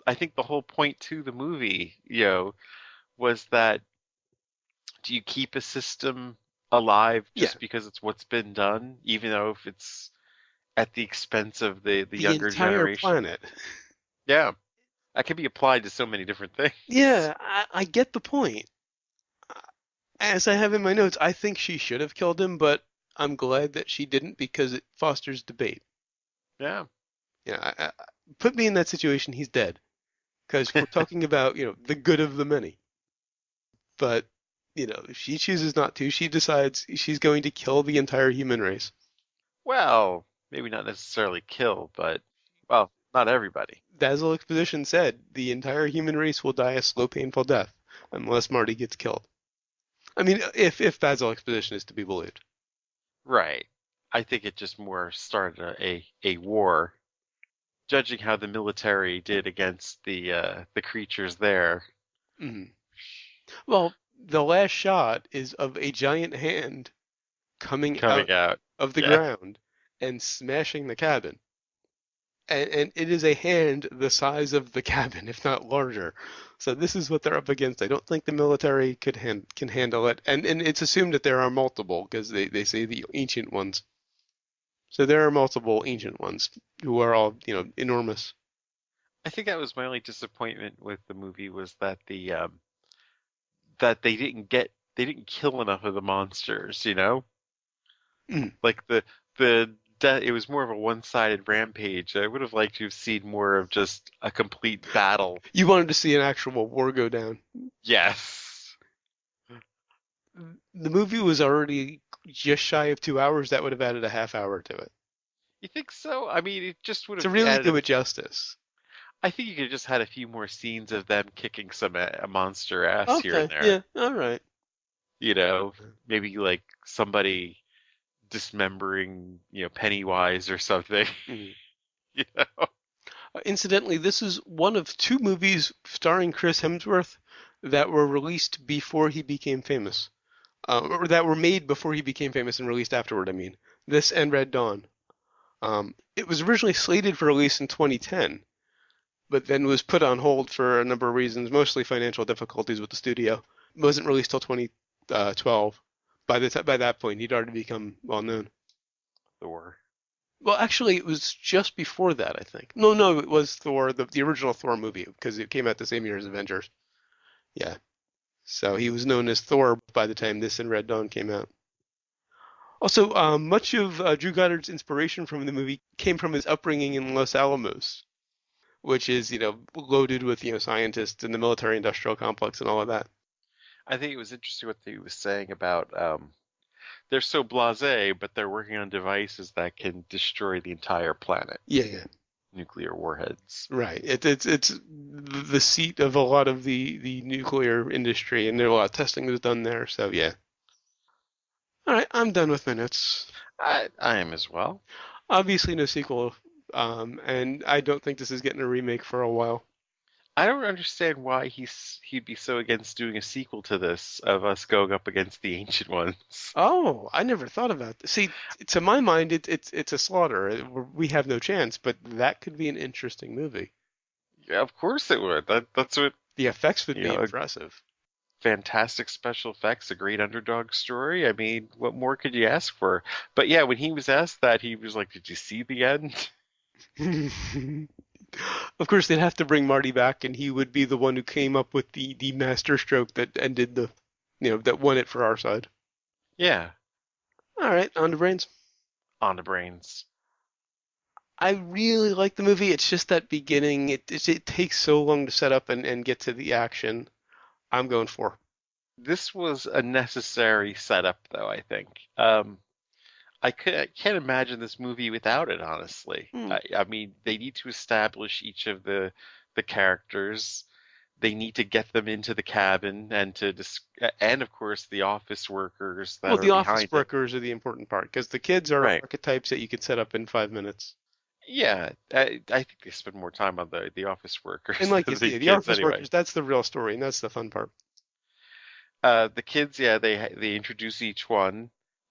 [SPEAKER 1] I think the whole point to the movie, was that do you keep a system alive
[SPEAKER 2] Yeah,
[SPEAKER 1] just because it's what's been done, even though if it's at the expense of the
[SPEAKER 2] the
[SPEAKER 1] younger
[SPEAKER 2] entire
[SPEAKER 1] generation?
[SPEAKER 2] planet.
[SPEAKER 1] Yeah. That can be applied to so many different things.
[SPEAKER 2] Yeah, I get the point. As I have in my notes, I think she should have killed him, but I'm glad that she didn't because it fosters debate.
[SPEAKER 1] Yeah.
[SPEAKER 2] Yeah, put me in that situation, he's dead. Because we're talking about, the good of the many. But, if she chooses not to, she decides she's going to kill the entire human race.
[SPEAKER 1] Well, maybe not necessarily kill, but well, not everybody.
[SPEAKER 2] Basil Exposition said the entire human race will die a slow, painful death unless Marty gets killed. I mean, if Basil Exposition is to be believed.
[SPEAKER 1] Right. I think it just more started a war. Judging how the military did against the creatures there
[SPEAKER 2] Mhm. Well, the last shot is of a giant hand coming
[SPEAKER 1] coming
[SPEAKER 2] out
[SPEAKER 1] out.
[SPEAKER 2] of the
[SPEAKER 1] Yeah.
[SPEAKER 2] ground and smashing the cabin. And it is a hand the size of the cabin, if not larger. So this is what they're up against. I don't think the military can handle it. And it's assumed that there are multiple because they say the ancient ones. So there are multiple ancient ones who are all, enormous.
[SPEAKER 1] I think that was my only disappointment with the movie was that that they didn't kill enough of the monsters, you know?
[SPEAKER 2] Mm.
[SPEAKER 1] Like it was more of a one-sided rampage. I would have liked to have seen more of just a complete battle.
[SPEAKER 2] You wanted to see an actual war go down.
[SPEAKER 1] Yes.
[SPEAKER 2] The movie was already just shy of 2 hours. That would have added a half hour to it.
[SPEAKER 1] You think so? I mean, it just would
[SPEAKER 2] To
[SPEAKER 1] have
[SPEAKER 2] really
[SPEAKER 1] added
[SPEAKER 2] do it justice.
[SPEAKER 1] I think you could have just had a few more scenes of them kicking some a monster ass here and
[SPEAKER 2] Okay,
[SPEAKER 1] there.
[SPEAKER 2] yeah, all right.
[SPEAKER 1] You know, maybe like somebody dismembering, Pennywise or something.
[SPEAKER 2] Mhm.
[SPEAKER 1] You know?
[SPEAKER 2] Incidentally, this is one of two movies starring Chris Hemsworth that were released before he became famous, or that were made before he became famous and released afterward. I mean, this and Red Dawn. It was originally slated for release in 2010, but then was put on hold for a number of reasons, mostly financial difficulties with the studio. It wasn't released till 2012. By that point, he'd already become well known.
[SPEAKER 1] Thor.
[SPEAKER 2] Well, actually, it was just before that, I think. No, it was Thor, the original Thor movie, because it came out the same year as Avengers. Yeah. So he was known as Thor by the time this and Red Dawn came out. Also, much of Drew Goddard's inspiration from the movie came from his upbringing in Los Alamos, which is, loaded with, scientists in the military-industrial complex and all of that.
[SPEAKER 1] I think it was interesting what he was saying about they're so blasé, but they're working on devices that can destroy the entire planet.
[SPEAKER 2] Yeah, yeah.
[SPEAKER 1] Nuclear warheads.
[SPEAKER 2] Right. It's the seat of a lot of the nuclear industry, and there's a lot of testing that's done there. So yeah. All right, I'm done with my notes.
[SPEAKER 1] I am as well.
[SPEAKER 2] Obviously, no sequel, and I don't think this is getting a remake for a while.
[SPEAKER 1] I don't understand why he'd be so against doing a sequel to this of us going up against the ancient ones.
[SPEAKER 2] Oh, I never thought about this. See, to my mind, it's a slaughter. We have no chance, but that could be an interesting movie.
[SPEAKER 1] Yeah, of course it would. That's what
[SPEAKER 2] The effects would
[SPEAKER 1] you
[SPEAKER 2] be
[SPEAKER 1] know.
[SPEAKER 2] impressive.
[SPEAKER 1] Fantastic special effects, a great underdog story. I mean, what more could you ask for? But yeah, when he was asked that, he was like, "Did you see the end?"
[SPEAKER 2] Of course, they'd have to bring Marty back, and he would be the one who came up with the master stroke that ended that won it for our side.
[SPEAKER 1] Yeah,
[SPEAKER 2] All right, on to brains.
[SPEAKER 1] on the brains.
[SPEAKER 2] I really like the movie. It's just that beginning. It takes so long to set up and get to the action. I'm going for.
[SPEAKER 1] This was a necessary setup, though, I think. I can't imagine this movie without it, honestly.
[SPEAKER 2] Hmm.
[SPEAKER 1] I mean, they need to establish each of the characters. They need to get them into the cabin and of course the office workers
[SPEAKER 2] Well,
[SPEAKER 1] that are
[SPEAKER 2] the office
[SPEAKER 1] behind them.
[SPEAKER 2] workers are the important part because the kids are
[SPEAKER 1] Right.
[SPEAKER 2] archetypes that you could set up in 5 minutes.
[SPEAKER 1] Yeah, I think they spend more time on the office workers
[SPEAKER 2] And like you
[SPEAKER 1] than the
[SPEAKER 2] see, the
[SPEAKER 1] kids
[SPEAKER 2] office
[SPEAKER 1] anyway.
[SPEAKER 2] workers, that's the real story, and that's the fun part.
[SPEAKER 1] The kids, yeah, they introduce each one.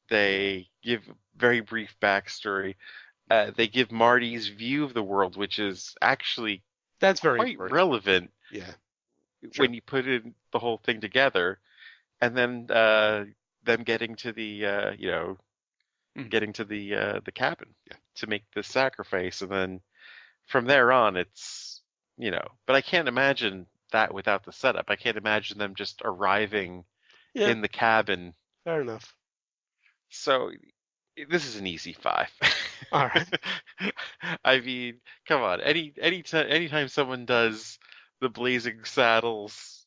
[SPEAKER 1] They give very brief backstory. They give Marty's view of the world, which is actually
[SPEAKER 2] That's very
[SPEAKER 1] quite
[SPEAKER 2] important.
[SPEAKER 1] relevant
[SPEAKER 2] Yeah, sure.
[SPEAKER 1] when you put in the whole thing together. And then them getting to
[SPEAKER 2] Mhm.
[SPEAKER 1] getting to the cabin
[SPEAKER 2] Yeah.
[SPEAKER 1] to make the sacrifice, and then from there on, it's but I can't imagine that without the setup. I can't imagine them just arriving
[SPEAKER 2] Yeah,
[SPEAKER 1] in the cabin.
[SPEAKER 2] fair enough.
[SPEAKER 1] So this is an easy five.
[SPEAKER 2] All right.
[SPEAKER 1] I mean, come on. Anytime someone does the Blazing Saddles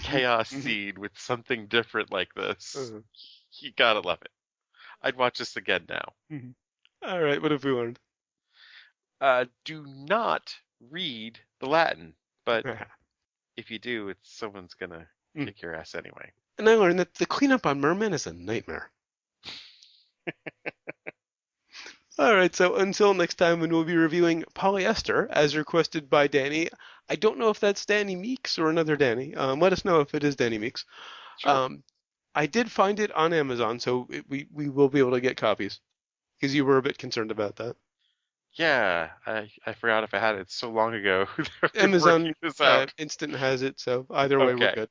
[SPEAKER 1] chaos scene with something different like this,
[SPEAKER 2] Uh,
[SPEAKER 1] you gotta love it. I'd watch this again now.
[SPEAKER 2] All right, what have we learned?
[SPEAKER 1] Do not read the Latin, but if you do, someone's gonna kick your ass anyway.
[SPEAKER 2] And I learned that the cleanup on Merman is a nightmare. All right, so until next time when we'll be reviewing Polyester as requested by Danny. I don't know if that's Danny Meeks or another Danny. Let us know if it is Danny Meeks.
[SPEAKER 1] Sure.
[SPEAKER 2] I did find it on Amazon, so we will be able to get copies because you were a bit concerned about that.
[SPEAKER 1] Yeah, I forgot if I had it so long ago. They're
[SPEAKER 2] Amazon
[SPEAKER 1] working this out.
[SPEAKER 2] Instant has it, so either way we're
[SPEAKER 1] Okay.
[SPEAKER 2] good.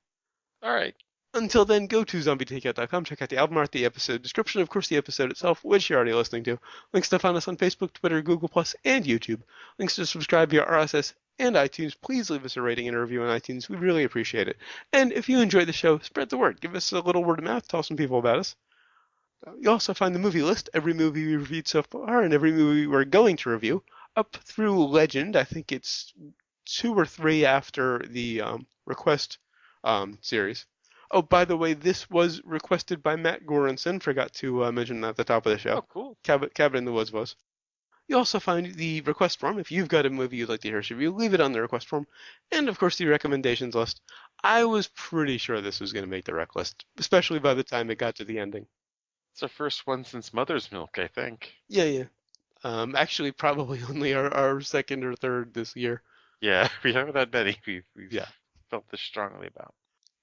[SPEAKER 1] All right.
[SPEAKER 2] Until then, go to zombietakeout.com, check out the album art, the episode description, of course, the episode itself, which you're already listening to. Links to find us on Facebook, Twitter, Google+, and YouTube. Links to subscribe via RSS and iTunes. Please leave us a rating and a review on iTunes. We really appreciate it. And if you enjoy the show, spread the word. Give us a little word of mouth. Tell some people about us. You also find the movie list, every movie we reviewed so far, and every movie we're going to review, up through Legend. I think it's 2 or 3 after the request series. Oh, by the way, this was requested by Matt Goranson. Forgot to mention that at the top of the show.
[SPEAKER 1] Oh, cool.
[SPEAKER 2] Cabin in the Woods was. You also find the request form. If you've got a movie you'd like to hear us review, leave it on the request form. And, of course, the recommendations list. I was pretty sure this was going to make the rec list, especially by the time it got to the ending.
[SPEAKER 1] It's our first one since Mother's Milk, I think.
[SPEAKER 2] Yeah. Actually, probably only our second or third this year.
[SPEAKER 1] Yeah, we haven't had many we've
[SPEAKER 2] Yeah.
[SPEAKER 1] felt this strongly about.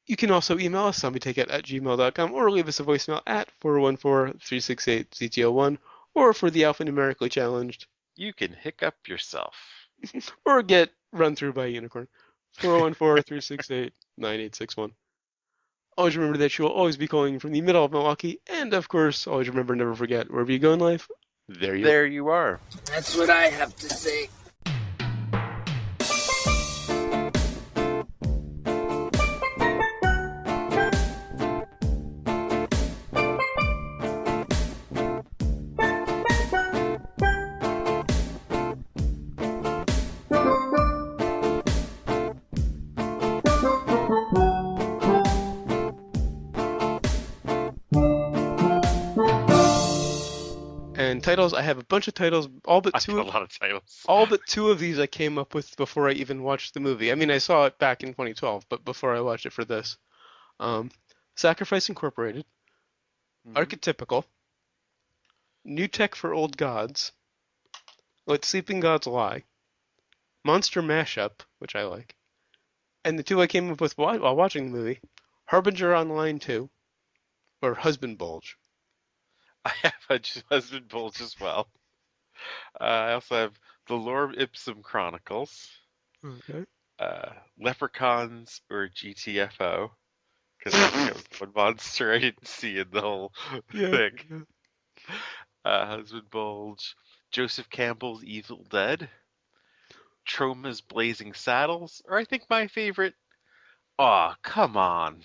[SPEAKER 2] You can also email us, zombietakeout@gmail.com, or leave us a voicemail at 414-368-CTO1, or for the alphanumerically challenged,
[SPEAKER 1] You can hiccup yourself.
[SPEAKER 2] or get run through by a unicorn. 414-368-9861. Always remember that you will always be calling from the middle of Milwaukee, and of course, always remember, never forget, wherever you go in life, there
[SPEAKER 1] you are.
[SPEAKER 3] That's what I have to say.
[SPEAKER 2] And titles, I have a bunch of titles, all but
[SPEAKER 1] I've got a lot of titles.
[SPEAKER 2] all but 2 of these I came up with before I even watched the movie. I mean, I saw it back in 2012, but before I watched it for this. Sacrifice Incorporated, Archetypical, New Tech for Old Gods, Let Sleeping Gods Lie, Monster Mashup, which I like, and the 2 I came up with while watching the movie, Harbinger Online 2, or Husband Bulge.
[SPEAKER 1] I have a husband bulge as well. I also have the Lore Ipsum Chronicles,
[SPEAKER 2] Okay.
[SPEAKER 1] Leprechauns or GTFO, because I think it was one monster I didn't see in the whole thing. Husband bulge, Joseph Campbell's Evil Dead, Troma's Blazing Saddles, or I think my favorite, aw, come on.